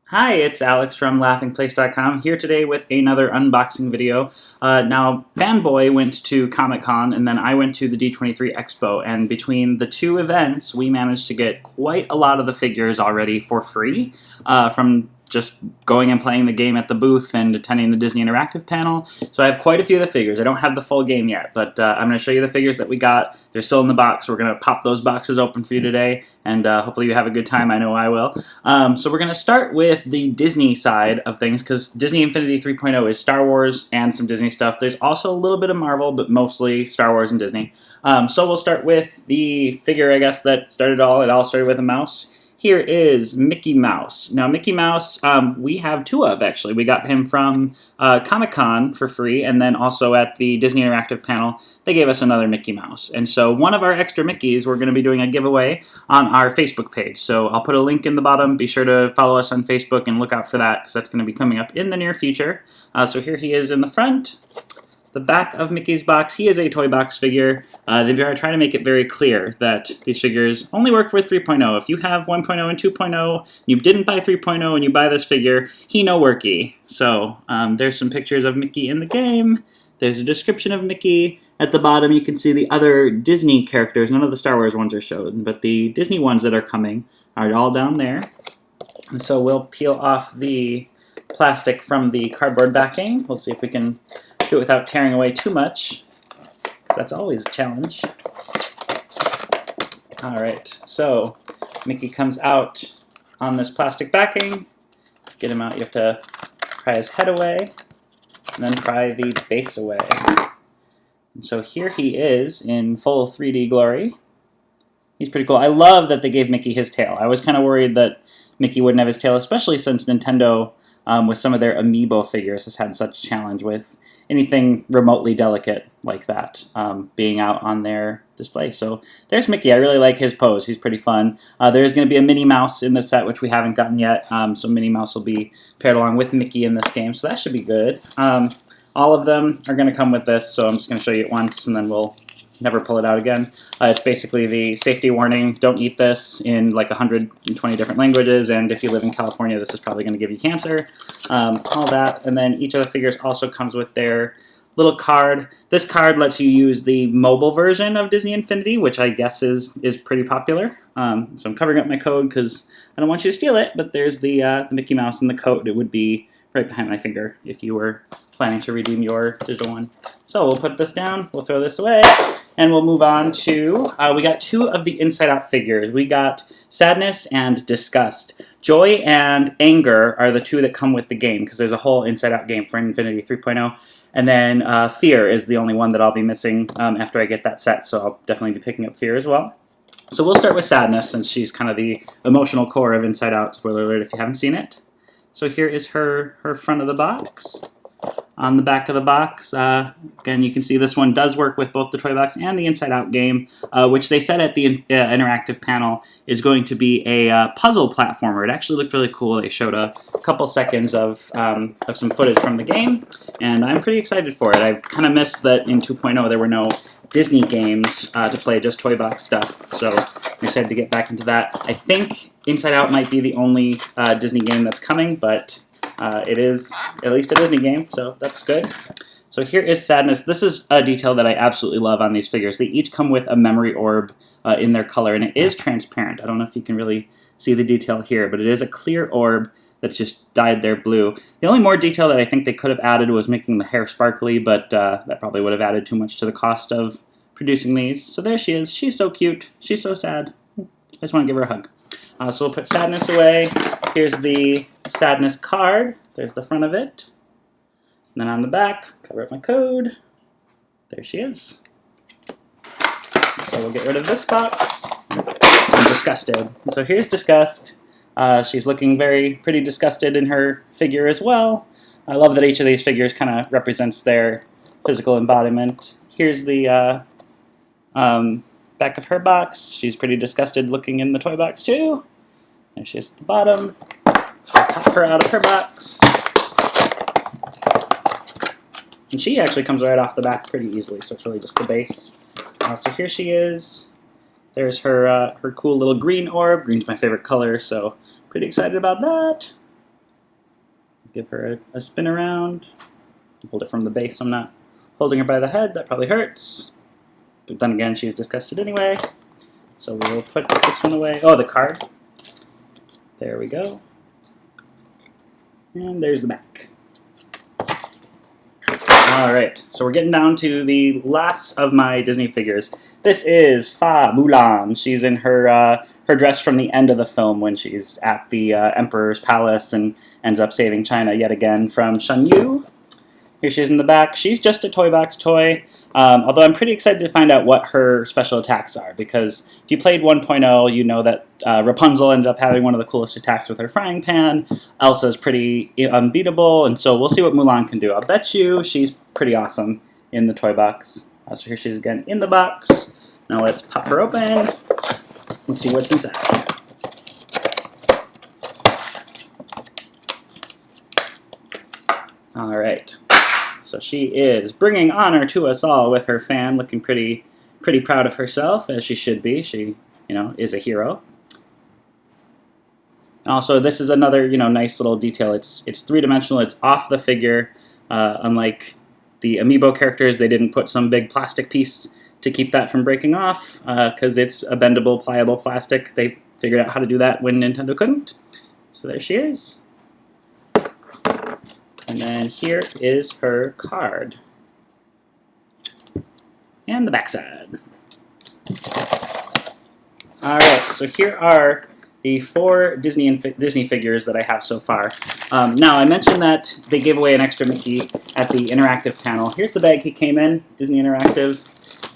Hi, it's Alex from laughingplace.com here today with another unboxing video. Now, Fanboy went to Comic-Con and then I went to the D23 Expo, and between the two events we managed to get quite a lot of the figures already for free from just going and playing the game at the booth and attending the Disney Interactive panel. So I have quite a few of the figures. I don't have the full game yet, but I'm going to show you the figures that we got. They're still in the box. We're going to pop those boxes open for you today, and hopefully you have a good time. I know I will. So we're going to start with the Disney side of things, because Disney Infinity 3.0 is Star Wars and some Disney stuff. There's also a little bit of Marvel, but mostly Star Wars and Disney. So we'll start with the figure, I guess, that started all. It all started with a mouse. Here is Mickey Mouse. Now, Mickey Mouse, we have two of, actually. We got him from Comic-Con for free, and then also at the Disney Interactive panel, they gave us another Mickey Mouse. And so one of our extra Mickeys, we're going to be doing a giveaway on our Facebook page. So I'll put a link in the bottom. Be sure to follow us on Facebook and look out for that, because that's going to be coming up in the near future. So here he is in the front. The back of Mickey's box, he is a toy box figure. They try to make it very clear that these figures only work with 3.0. If you have 1.0 and 2.0, you didn't buy 3.0 and you buy this figure, he no worky. So there's some pictures of Mickey in the game. There's a description of Mickey. At the bottom you can see the other Disney characters. None of the Star Wars ones are shown, but the Disney ones that are coming are all down there. And so we'll peel off the plastic from the cardboard backing. We'll see if we can do it without tearing away too much, because that's always a challenge. Alright, so Mickey comes out on this plastic backing. To get him out, you have to pry his head away, and then pry the base away. And so here he is in full 3D glory. He's pretty cool. I love that they gave Mickey his tail. I was kind of worried that Mickey wouldn't have his tail, especially since Nintendo, with some of their amiibo figures, has had such a challenge with anything remotely delicate like that being out on their display. So there's Mickey. I really like his pose. He's pretty fun. There's going to be a Minnie Mouse in this set, which we haven't gotten yet. So Minnie Mouse will be paired along with Mickey in this game, so that should be good. All of them are going to come with this, so I'm just going to show you it once, and then we'll never pull it out again. It's basically the safety warning, don't eat this, in like 120 different languages, and if you live in California, this is probably going to give you cancer. All that, and then each of the figures also comes with their little card. This card lets you use the mobile version of Disney Infinity, which I guess is pretty popular. So I'm covering up my code because I don't want you to steal it, but there's the Mickey Mouse and the code. It would be right behind my finger if you were planning to redeem your digital one. So we'll put this down, we'll throw this away, and we'll move on to, we got two of the Inside Out figures. We got Sadness and Disgust. Joy and Anger are the two that come with the game, because there's a whole Inside Out game for Infinity 3.0. And then Fear is the only one that I'll be missing after I get that set, so I'll definitely be picking up Fear as well. So we'll start with Sadness, since she's kind of the emotional core of Inside Out. Spoiler alert if you haven't seen it. So here is her front of the box. On the back of the box, again, you can see this one does work with both the toy box and the Inside Out game, which they said at the interactive panel is going to be a puzzle platformer. It actually looked really cool. They showed a couple seconds of some footage from the game, and I'm pretty excited for it. I kind of missed that in 2.0 there were no Disney games to play, just toy box stuff, so I'm excited to get back into that. I think Inside Out might be the only Disney game that's coming, but it is at least a Disney game, so that's good. So here is Sadness. This is a detail that I absolutely love on these figures. They each come with a memory orb in their color, and it is transparent. I don't know if you can really see the detail here, but it is a clear orb that's just dyed there blue. The only more detail that I think they could have added was making the hair sparkly, but that probably would have added too much to the cost of producing these. So there she is. She's so cute. She's so sad. I just want to give her a hug. So we'll put Sadness away. Here's the Sadness card. There's the front of it. And then on the back, cover up my code. There she is. So we'll get rid of this box. I'm disgusted. So here's Disgust. She's looking pretty disgusted in her figure as well. I love that each of these figures kind of represents their physical embodiment. Here's the back of her box. She's pretty disgusted looking in the toy box too. There she is at the bottom. So we'll pop her out of her box. And she actually comes right off the back pretty easily, so it's really just the base. So here she is. There's her cool little green orb. Green's my favorite color, so pretty excited about that. give her a spin around. Hold it from the base, so I'm not holding her by the head. That probably hurts. But then again, she's disgusted anyway. So we'll put this one away. Oh, the card. There we go. And there's the back. Alright, so we're getting down to the last of my Disney figures. This is Mulan. She's in her her dress from the end of the film when she's at the Emperor's palace and ends up saving China yet again from Shen Yu. Here she is in the back. She's just a toy box toy, although I'm pretty excited to find out what her special attacks are, because if you played 1.0, you know that Rapunzel ended up having one of the coolest attacks with her frying pan. Elsa's pretty unbeatable, and so we'll see what Mulan can do. I'll bet you she's pretty awesome in the toy box. So here she is again in the box. Now let's pop her open. Let's see what's inside. All right. So she is bringing honor to us all with her fan, looking pretty proud of herself, as she should be. She, is a hero. And also, this is another, nice little detail. It's three-dimensional. It's off the figure. Unlike the Amiibo characters, they didn't put some big plastic piece to keep that from breaking off, because it's a bendable, pliable plastic. They figured out how to do that when Nintendo couldn't. So there she is. And then here is her card. And the backside. Alright, so here are the 4 Disney figures that I have so far. Now, I mentioned that they gave away an extra Mickey at the interactive panel. Here's the bag he came in, Disney Interactive.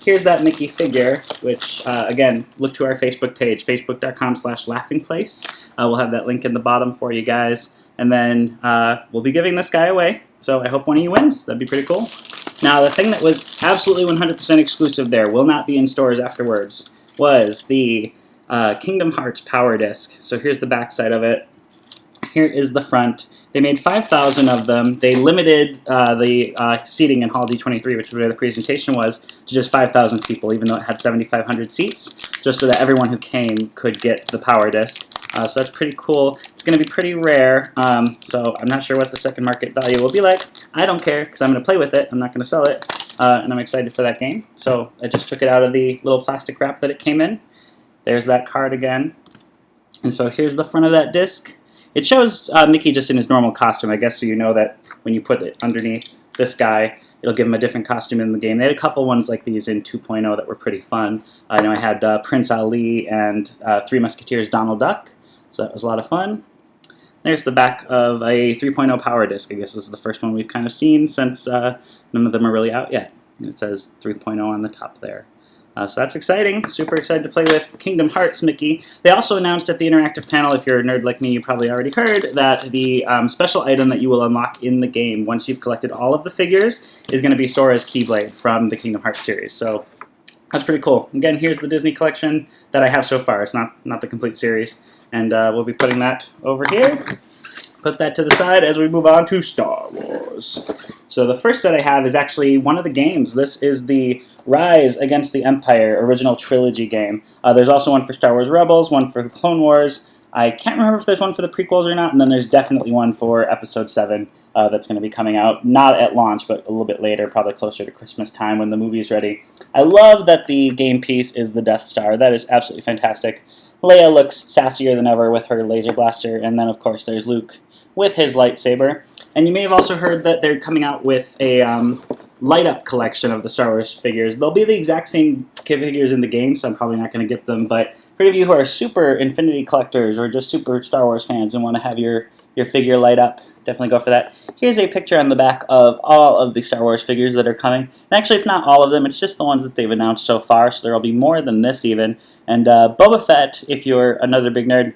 Here's that Mickey figure, which, again, look to our Facebook page, facebook.com/laughingplace. We'll have that link in the bottom for you guys. And then we'll be giving this guy away, so I hope one of you wins. That'd be pretty cool. Now, the thing that was absolutely 100% exclusive there, will not be in stores afterwards, was the Kingdom Hearts Power Disc. So here's the back side of it. Here is the front. They made 5,000 of them. They limited the seating in Hall D23, which is where the presentation was, to just 5,000 people, even though it had 7,500 seats, just so that everyone who came could get the Power Disc. So that's pretty cool. It's going to be pretty rare, so I'm not sure what the second market value will be like. I don't care, because I'm going to play with it. I'm not going to sell it, and I'm excited for that game. So I just took it out of the little plastic wrap that it came in. There's that card again. And so here's the front of that disc. It shows Mickey just in his normal costume, I guess, so you know that when you put it underneath this guy, it'll give him a different costume in the game. They had a couple ones like these in 2.0 that were pretty fun. I know I had Prince Ali and Three Musketeers Donald Duck, so that was a lot of fun. There's the back of a 3.0 Power Disc. I guess this is the first one we've kind of seen since none of them are really out yet. It says 3.0 on the top there. So that's exciting. Super excited to play with Kingdom Hearts Mickey. They also announced at the interactive panel, if you're a nerd like me, you probably already heard, that the special item that you will unlock in the game once you've collected all of the figures is going to be Sora's Keyblade from the Kingdom Hearts series. So that's pretty cool. Again, here's the Disney collection that I have so far. It's not the complete series. And we'll be putting that over here. Put that to the side as we move on to Star Wars. So the first set I have is actually one of the games. This is the Rise Against the Empire original trilogy game. There's also one for Star Wars Rebels, one for Clone Wars. I can't remember if there's one for the prequels or not, and then there's definitely one for Episode 7 that's going to be coming out, not at launch, but a little bit later, probably closer to Christmas time when the movie's ready. I love that the game piece is the Death Star. That is absolutely fantastic. Leia looks sassier than ever with her laser blaster, and then, of course, there's Luke with his lightsaber. And you may have also heard that they're coming out with a light-up collection of the Star Wars figures. They'll be the exact same figures in the game, so I'm probably not going to get them, but for any of you who are super Infinity collectors or just super Star Wars fans and want to have your figure light up, definitely go for that. Here's a picture on the back of all of the Star Wars figures that are coming. And actually, it's not all of them. It's just the ones that they've announced so far, so there will be more than this even. And Boba Fett, if you're another big nerd,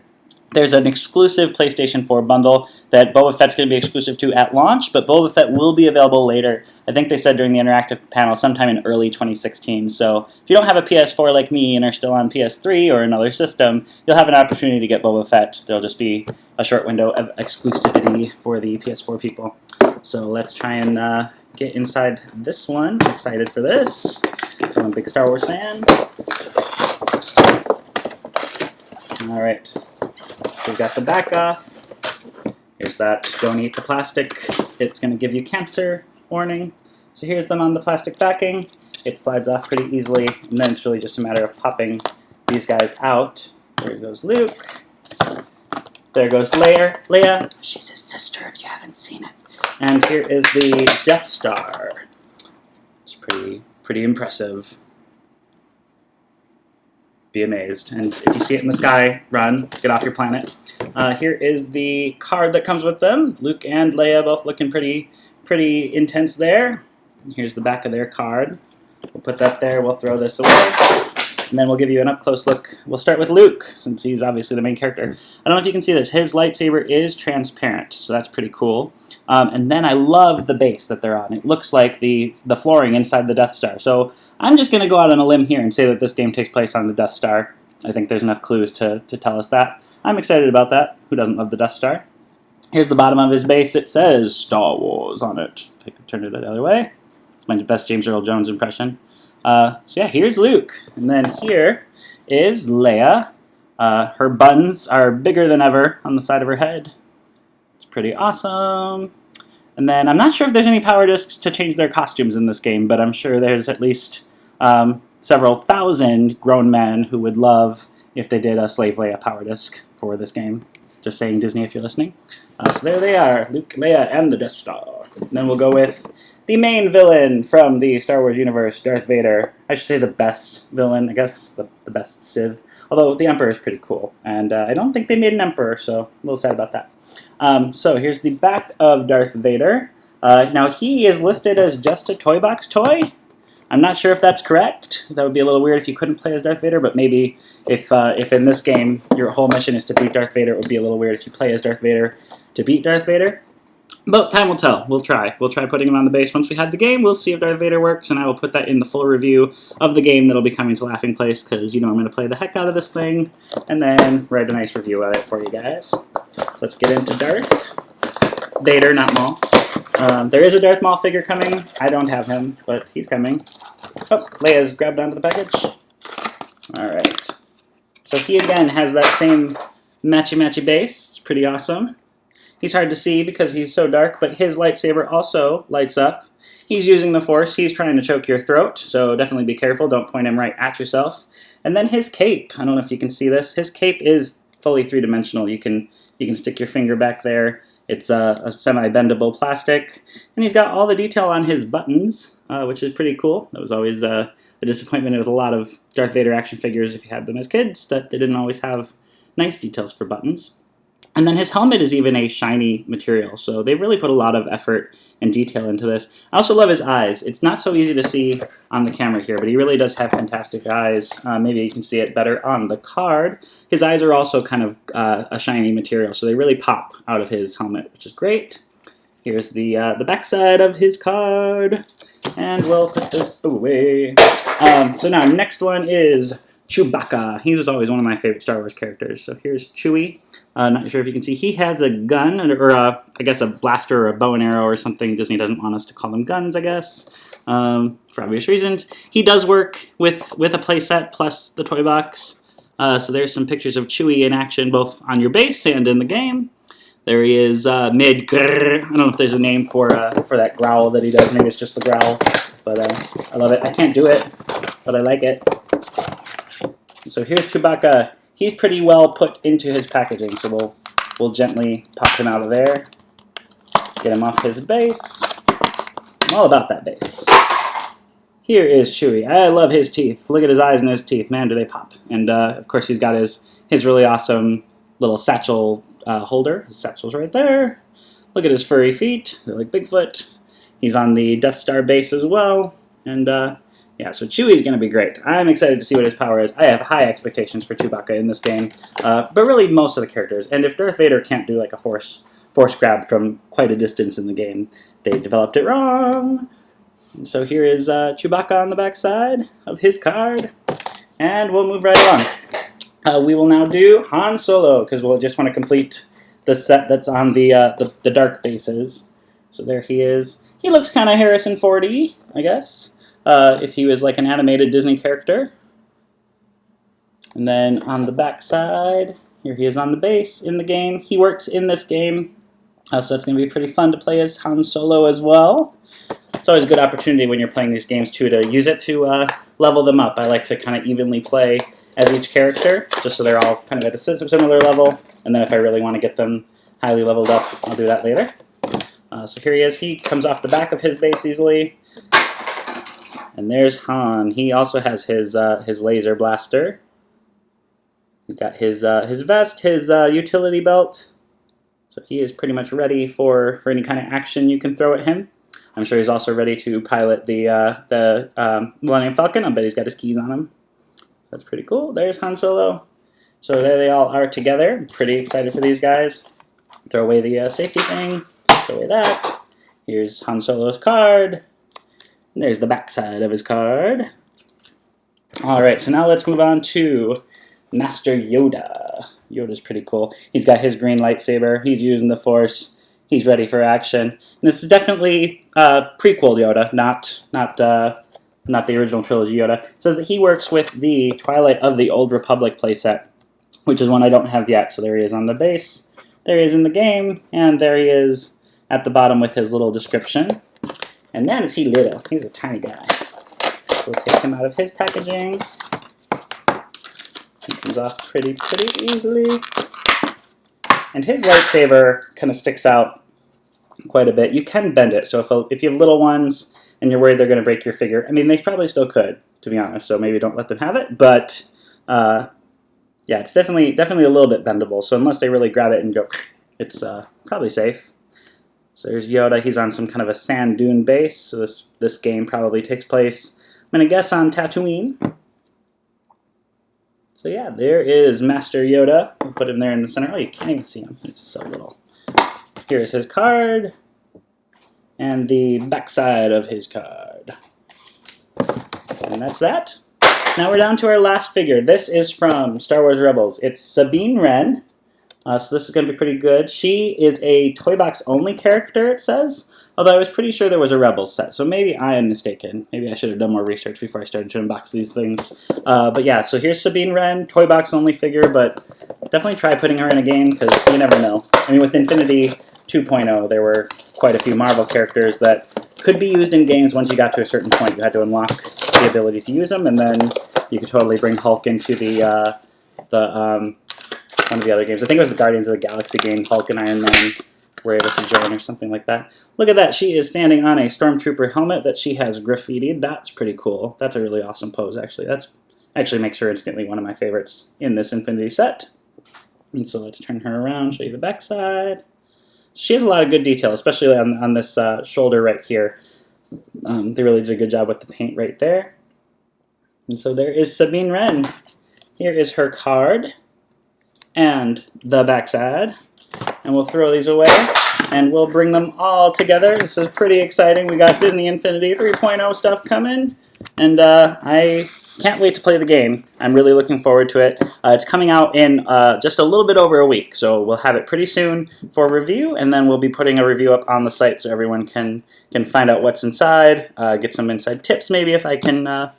there's an exclusive PlayStation 4 bundle that Boba Fett's going to be exclusive to at launch, but Boba Fett will be available later. I think they said during the interactive panel sometime in early 2016. So if you don't have a PS4 like me and are still on PS3 or another system, you'll have an opportunity to get Boba Fett. There'll just be a short window of exclusivity for the PS4 people. So let's try and get inside this one. I'm excited for this. So I'm a big Star Wars fan. All right. We've got the back off. Here's that don't eat the plastic, it's going to give you cancer warning. So here's them on the plastic backing. It slides off pretty easily, and then it's really just a matter of popping these guys out. There goes Luke. There goes Leia. She's his sister if you haven't seen it. And here is the Death Star. It's pretty impressive. Be amazed. And if you see it in the sky, run, get off your planet. Here is the card that comes with them. Luke and Leia both looking pretty intense there. And here's the back of their card. We'll put that there, we'll throw this away. And then we'll give you an up-close look. We'll start with Luke, since he's obviously the main character. I don't know if you can see this. His lightsaber is transparent, so that's pretty cool. And then I love the base that they're on. It looks like the flooring inside the Death Star. So I'm just going to go out on a limb here and say that this game takes place on the Death Star. I think there's enough clues to tell us that. I'm excited about that. Who doesn't love the Death Star? Here's the bottom of his base. It says Star Wars on it. If I could turn it the other way. It's my best James Earl Jones impression. So yeah, here's Luke. And then here is Leia. Her buttons are bigger than ever on the side of her head. It's pretty awesome. And then I'm not sure if there's any power discs to change their costumes in this game, but I'm sure there's at least several thousand grown men who would love if they did a Slave Leia power disc for this game. Just saying, Disney, if you're listening. So there they are, Luke, Leia, and the Death Star. And then we'll go with the main villain from the Star Wars universe, Darth Vader. I should say the best villain, I guess, the best Sith. Although the Emperor is pretty cool, and I don't think they made an Emperor, so a little sad about that. So here's the back of Darth Vader. Now he is listed as just a toy box toy. I'm not sure if that's correct. That would be a little weird if you couldn't play as Darth Vader, but maybe if in this game your whole mission is to beat Darth Vader, it would be a little weird if you play as Darth Vader to beat Darth Vader. But time will tell. We'll try. We'll try putting him on the base once we have the game. We'll see if Darth Vader works, and I will put that in the full review of the game that'll be coming to Laughing Place, because you know I'm going to play the heck out of this thing, and then write a nice review of it for you guys. So let's get into Darth Vader, not Maul. There is a Darth Maul figure coming. I don't have him, but he's coming. Oh, Leia's grabbed onto the package. Alright. So he again has that same matchy-matchy base. It's pretty awesome. He's hard to see because he's so dark, but his lightsaber also lights up. He's using the Force. He's trying to choke your throat, so definitely be careful. Don't point him right at yourself. And then his cape. I don't know if you can see this. His cape is fully three-dimensional. You can stick your finger back there. It's a semi-bendable plastic. And he's got all the detail on his buttons, which is pretty cool. That was always a disappointment with a lot of Darth Vader action figures if you had them as kids, that they didn't always have nice details for buttons. And then his helmet is even a shiny material, so they've really put a lot of effort and detail into this. I also love his eyes. It's not so easy to see on the camera here, but he really does have fantastic eyes. Maybe you can see it better on the card. His eyes are also kind of a shiny material, so they really pop out of his helmet, which is great. Here's the backside of his card, and we'll put this away. So now, next one is Chewbacca. He was always one of my favorite Star Wars characters. So here's Chewie. Not sure if you can see. He has a gun, or I guess a blaster or a bow and arrow or something. Disney doesn't want us to call them guns, I guess, for obvious reasons. He does work with a playset plus the toy box. So there's some pictures of Chewie in action, both on your base and in the game. There he is mid-grrr. I don't know if there's a name for that growl that he does. Maybe it's just the growl. But I love it. I can't do it, but I like it. So here's Chewbacca. He's pretty well put into his packaging, so we'll gently pop him out of there. Get him off his base. I'm all about that base. Here is Chewie. I love his teeth. Look at his eyes and his teeth. Man, do they pop. And, of course, he's got his really awesome little satchel holder. His satchel's right there. Look at his furry feet. They're like Bigfoot. He's on the Death Star base as well. And, yeah, so Chewie's going to be great. I'm excited to see what his power is. I have high expectations for Chewbacca in this game, but really most of the characters. And if Darth Vader can't do like a force grab from quite a distance in the game, they developed it wrong. And so here is Chewbacca on the back side of his card, and we'll move right along. We will now do Han Solo, because we'll just want to complete the set that's on the dark bases. So there he is. He looks kind of Harrison Ford-y, I guess. If he was like an animated Disney character. And then on the back side, here he is on the base in the game. He works in this game So it's going to be pretty fun to play as Han Solo as well. It's always a good opportunity when you're playing these games, too, to use it to level them up. I like to kind of evenly play as each character, just so they're all kind of at a similar level. And then if I really want to get them highly leveled up, I'll do that later. So here he is. He comes off the back of his base easily. And there's Han. He also has his laser blaster. He's got his vest, his utility belt. So he is pretty much ready for any kind of action you can throw at him. I'm sure he's also ready to pilot the Millennium Falcon. I bet he's got his keys on him. That's pretty cool. There's Han Solo. So there they all are together. I'm pretty excited for these guys. Throw away the safety thing. Throw away that. Here's Han Solo's card. And there's the backside of his card. Alright, so now let's move on to Master Yoda. Yoda's pretty cool. He's got his green lightsaber. He's using the Force. He's ready for action. And this is definitely prequel Yoda, not the original trilogy Yoda. It says that he works with the Twilight of the Old Republic playset, which is one I don't have yet. So there he is on the base. There he is in the game. And there he is at the bottom with his little description. And man, is he little. He's a tiny guy. We'll take him out of his packaging. He comes off pretty easily. And his lightsaber kind of sticks out quite a bit. You can bend it. So if you have little ones and you're worried they're going to break your figure, I mean, they probably still could, to be honest. So maybe don't let them have it. But yeah, it's definitely a little bit bendable. So unless they really grab it and go, it's probably safe. So there's Yoda. He's on some kind of a sand dune base. So this game probably takes place, I'm going to guess, on Tatooine. So yeah, there is Master Yoda. We'll put him there in the center. Oh, you can't even see him. He's so little. Here's his card. And the backside of his card. And that's that. Now we're down to our last figure. This is from Star Wars Rebels. It's Sabine Ren. So this is going to be pretty good. She is a Toy Box only character, it says. Although I was pretty sure there was a Rebels set, so maybe I am mistaken. Maybe I should have done more research before I started to unbox these things. But yeah, so here's Sabine Ren, Toy Box only figure, but definitely try putting her in a game, because you never know. I mean, with Infinity 2.0, there were quite a few Marvel characters that could be used in games once you got to a certain point. You had to unlock the ability to use them, and then you could totally bring Hulk into one of the other games. I think it was the Guardians of the Galaxy game. Hulk and Iron Man were able to join or something like that. Look at that. She is standing on a Stormtrooper helmet that she has graffitied. That's pretty cool. That's a really awesome pose, actually. That's actually makes her instantly one of my favorites in this Infinity set. And so let's turn her around, show you the backside. She has a lot of good detail, especially on this shoulder right here. They really did a good job with the paint right there. And so there is Sabine Ren. Here is her card and the backside. And we'll throw these away, and we'll bring them all together. This is pretty exciting. We got Disney Infinity 3.0 stuff coming, and I can't wait to play the game. I'm really looking forward to it. It's coming out in just a little bit over a week, so we'll have it pretty soon for review, and then we'll be putting a review up on the site so everyone can find out what's inside, get some inside tips maybe if I can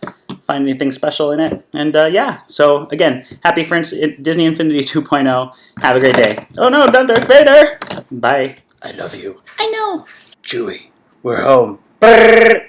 find anything special in it. And yeah, so again, happy for Disney Infinity 2.0. Have a great day. Oh no, not Darth Vader! Bye. I love you. I know. Chewie, we're home. Brrr.